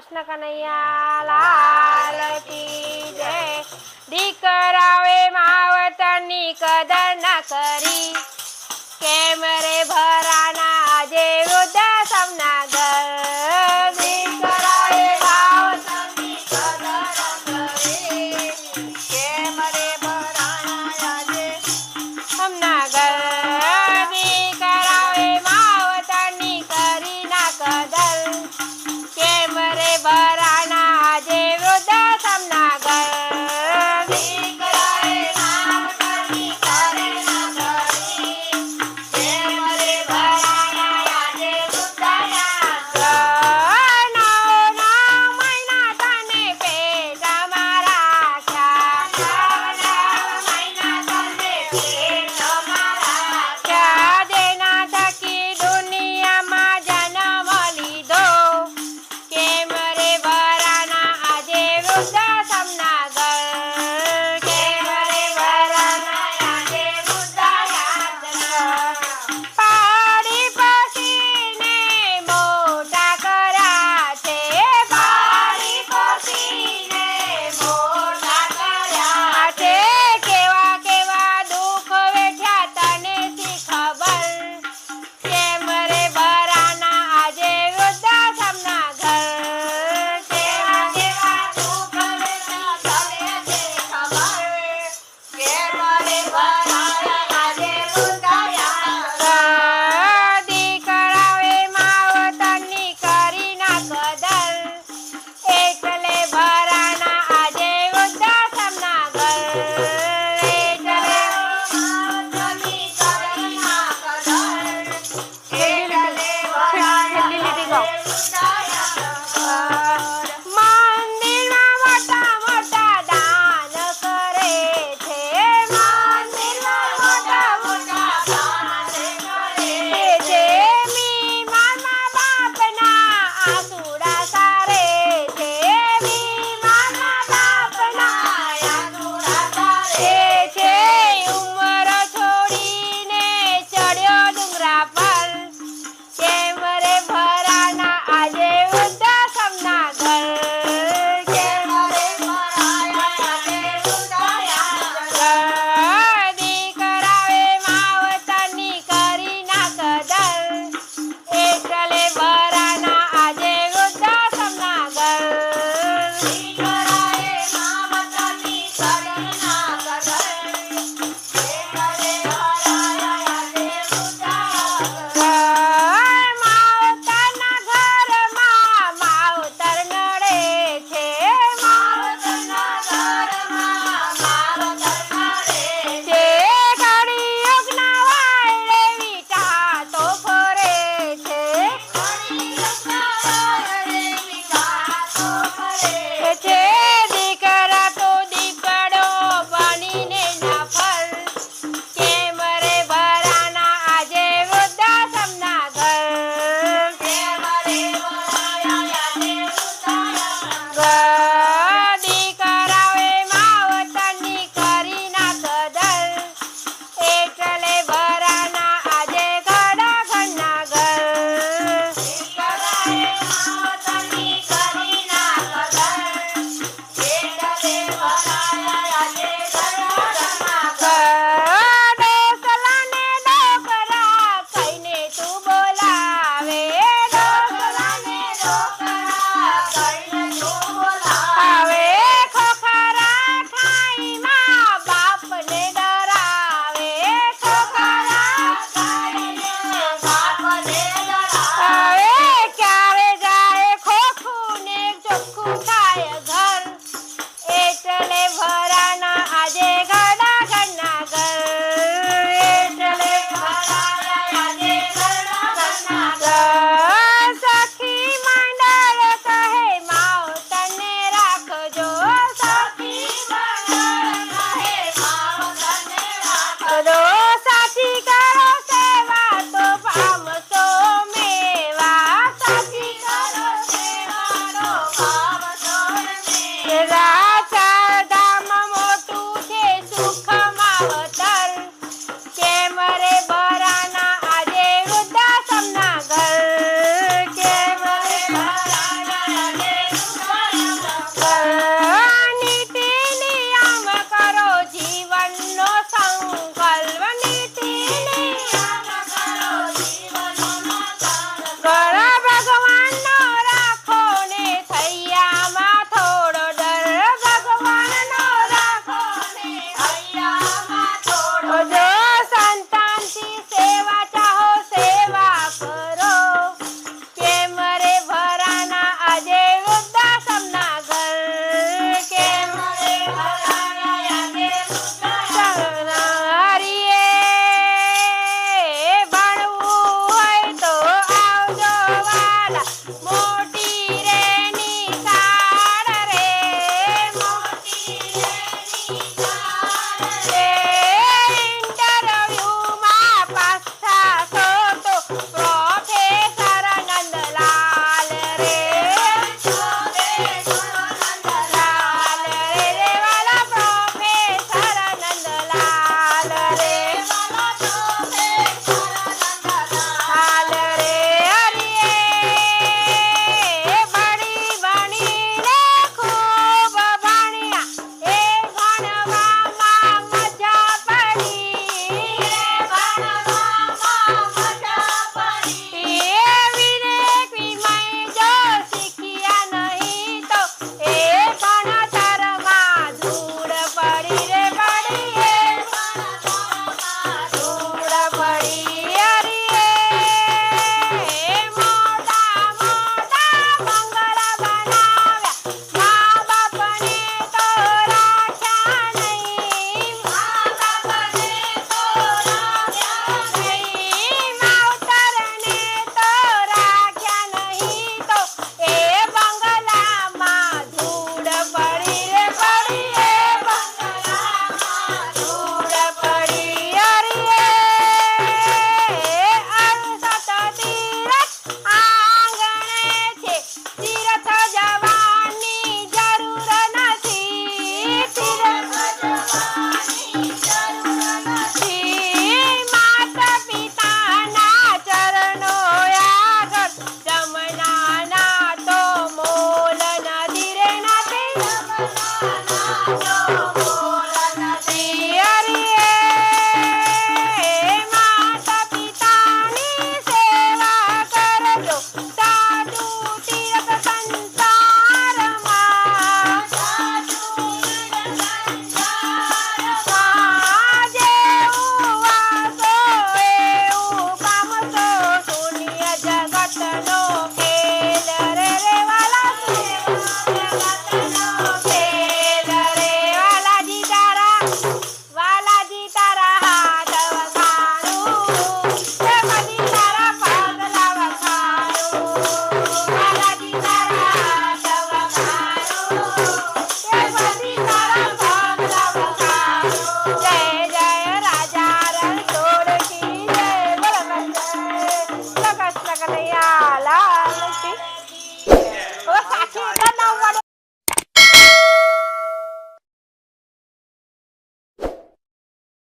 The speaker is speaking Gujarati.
કૃષ્ણ કનૈયા લાલ કી જય। દીકરાઓએ માવતરની કદર ન કરી, કેમ રે ભરાના આજે વૃદ્ધાશ્રમના ઘર। દીકરાઓએ માવતરની કદર ન કરી, કેમ રે ભરાના આજે હમના ઘર। દીકરાઓએ માવતરની કરી ના કદર, કેમ રે ભરાના આજે વૃદ્ધાશ્રમના ઘર। દીકરાઓએ માવતરની કરી ના કરી, કેમ રે ભરાના આજે વૃદ્ધાશ્રમના ઘર। નવ મહિના તને પેટમાં રાખ્યા, નવ મહિના તને પેટમાં રાખ્યા। જેના થકી દુનિયામાં જન્મ લીધો, કેમ રે ભરાના આજે વૃદ્ધાશ્રમના ઘર। કેમ રે ભરાના આજે વૃદ્ધાશ્રમના ઘર। પાડી પોસીને મોટા કર્યા છે, પાડી પોસીને મોટા કર્યા છે। કેવા કેવા દુઃખ વેઠ્યા તને શી ખબર, કેમ રે ભરાના આજે વૃદ્ધાશ્રમના ઘર। કેવા કેવા દુઃખ વેઠ્યા તને શી ખબર, કેમ રે ભરાના આજે વૃદ્ધાશ્રમના ઘર। દીકરાઓએ માવતરની કરી ના કદર, એટલે ભરાના આજે વૃદ્ધાશ્રમના ઘર। એટલે માવતરની કરી ના કદર, એટલે ભરાના આજે વૃદ્ધાશ્રમના ઘર। મંદિરમાં મોટા મોટા દાન કરે છે, મંદિરમાં મોટા મોટા દાન કરે છે। બીમારના બાપના આંસુડા સારે છે, બીમારના બાપના આંસુડા સારે છે। ઉંમર છોડીને ચડ્યો ડુંગરા પર, કેમ રે ભરાના આજે વૃદ્ધાશ્રમના ઘર। કેમ રે ભરાના આજે વૃદ્ધાશ્રમના ઘર। દીકરાઓએ માવતરની કરી ના કદર, એટલે ભરાના આજે વૃદ્ધાશ્રમના ઘર। દીકરાઓએ માવતરની કરી ના કદર, એટલે